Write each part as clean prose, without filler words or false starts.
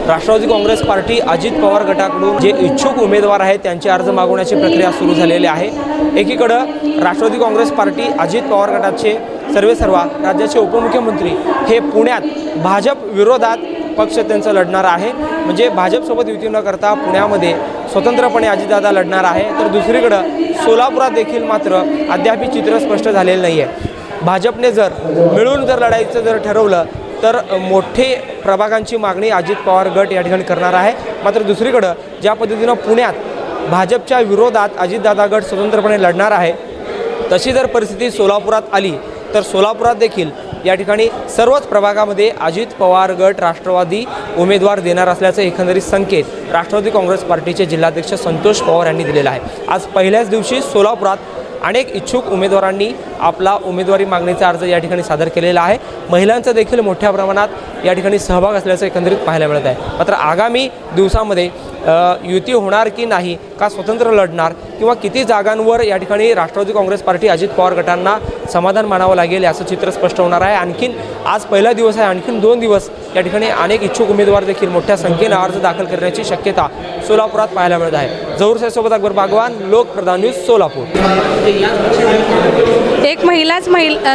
Rashtrawadi Congress party Ajit Pawar गटाकडून जे इच्छुक उमेदवार आहेत त्यांचे अर्ज मागवण्याची प्रक्रिया सुरू झालेली आहे। एकीकडे राष्ट्रवादी काँग्रेस पार्टी अजित पवार गटाचे सर्वेसर्वा राज्याचे उपमुख्यमंत्री हे पुण्यात भाजप विरोधात पक्ष त्यांचा लढणार आहे, म्हणजे भाजपसोबत युती न करता पुण्यामध्ये स्वतंत्रपणे अजितदादा लढणार आहे। तर दुसरीकडे सोलापुरात देखील मात्र अद्याप चित्र स्पष्ट झालेलं नाही आहे। भाजपने मिळून लढायचं ठरवलं तर मोठे प्रभागांची मागणी अजित पवार गट या ठिकाणी करणार आहे। मात्र दुसरीकडे ज्या पद्धतीनं पुण्यात भाजपच्या विरोधात अजितदादा गट स्वतंत्रपणे लढणार आहे, तशी जर परिस्थिती सोलापुरात आली तर सोलापुरात देखील या ठिकाणी सर्वच प्रभागामध्ये अजित पवार गट राष्ट्रवादी उमेदवार देणार असल्याचे एकंदरीत संकेत राष्ट्रवादी काँग्रेस पार्टीचे जिल्हाध्यक्ष संतोष पवार यांनी दिलेला आहे। आज पहिल्याच दिवशी सोलापुरात अनेक इच्छुक उमेदवारांनी आपला उमेदवारी मागणीचा अर्ज या ठिकाणी सादर केलेला आहे। महिलांचा देखील मोठ्या प्रमाणात या ठिकाणी सहभाग असल्याचं एकंदरीत पाहायला मिळत आहे। मात्र आगामी दिवसामध्ये युती होणार की नाही, का स्वतंत्र लढणार किंवा किती जागांवर या ठिकाणी राष्ट्रवादी काँग्रेस पार्टी अजित पवार गटांना समाधान मानावं लागेल याचं चित्र स्पष्ट होणार आहे। आणखीन आज पहिला दिवस आहे, आणखीन 2 दिवस या ठिकाणी अनेक इच्छुक उमेदवार देखील मोठ्या संख्येने अर्ज दाखल करण्याची शक्यता सोलापुरात पाहायला मिळत आहे। जहूर साहेबसोबत अकबर बागवान, लोकप्रधान न्यूज, सोलापूर। एक महिलाच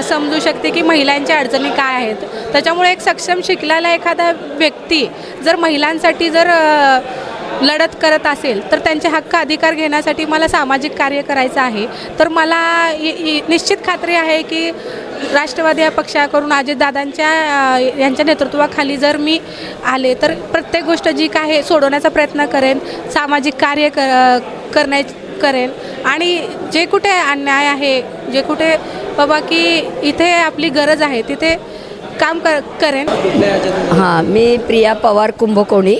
समजू शकते की महिलांच्या अडचणी काय आहेत। त्याच्यामुळे एक सक्षम शिकलेला एखादा व्यक्ती जर महिलांसाठी लढत करत असेल तर त्यांचे हक्क अधिकार घेण्यासाठी मला सामाजिक कार्य करायचं आहे। तर मला निश्चित खात्री आहे की राष्ट्रवादी या पक्षाकडून अजितदादांच्या यांच्या नेतृत्वाखाली जर मी आले तर प्रत्येक गोष्ट जी काय सोडवण्याचा प्रयत्न करेन, सामाजिक कार्य करेन आणि जे कुठे अन्याय आहे, जे कुठे बाबा की इथे आपली गरज आहे तिथे काम करेन। हां, मी प्रिया पवार कुंभकोणी,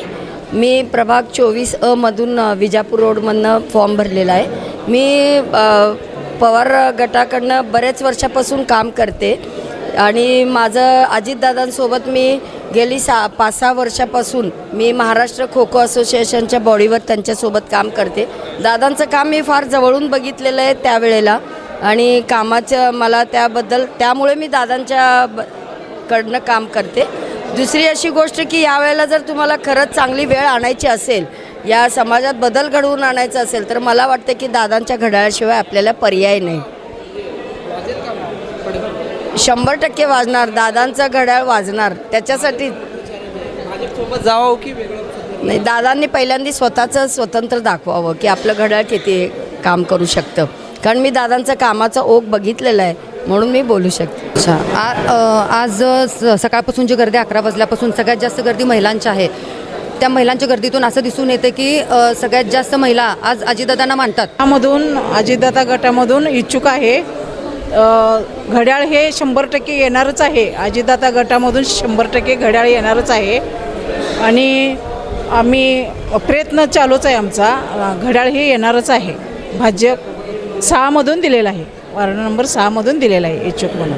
मी प्रभाग 24A मधून विजापूर रोडमधनं फॉर्म भरलेला आहे। मी पवार गटाकडनं बरेच वर्षापासून काम करते आणि माझं अजितदादांसोबत मी गेली 5-6 वर्षापासून मी महाराष्ट्र खो खो असोसिएशनच्या बॉडीवर त्यांच्यासोबत काम करते। दादांचं काम मी फार जवळून बघितलेलं आहे त्यावेळेला आणि कामाचं मला त्यामुळे मी दादांच्याकडनं काम करते। दुसरी अशी गोष्ट की यावेळेला जर तुम्हाला खरंच चांगली वेळ आणायची असेल, या समाजात बदल घडवून आणायचा असेल तर मला वाटतं की दादांच्या घड्याळाशिवाय आपल्याला पर्याय नाही। 100% वाजणार, दादांचं घड्याळ वाजणार। त्याच्यासाठी भाजपसोबत जावं की वेगळं नाही, दादांनी पहिल्यांदा स्वतःचं स्वतंत्र दाखवावं की आपलं घड्याळ किती काम करू शकतं, कारण मी दादांचं कामाचा ओघ बघितलेला आहे म्हणून मी बोलू शकते। अच्छा, आज सकाळपासून जी गर्दी 11 वाजल्यापासून सगळ्यात जास्त गर्दी महिलांची आहे। त्या महिलांच्या गर्दीतून असं दिसून येते की सगळ्यात जास्त महिला आज अजितदादांना मानतात। त्यामधून अजितदादा गटामधून इच्छुक आहे। घड्याळ हे 100% येणारच आहे। अजितदादा गटामधून 100% घड्याळ येणारच आहे आणि आम्ही प्रयत्न चालूच आहे आमचा। घड्याळ हे येणारच आहे। भाजप 6 मधून दिलेला आहे, वार्ड नंबर 6 मधून दिलेला आहे इच्छुक म्हणून।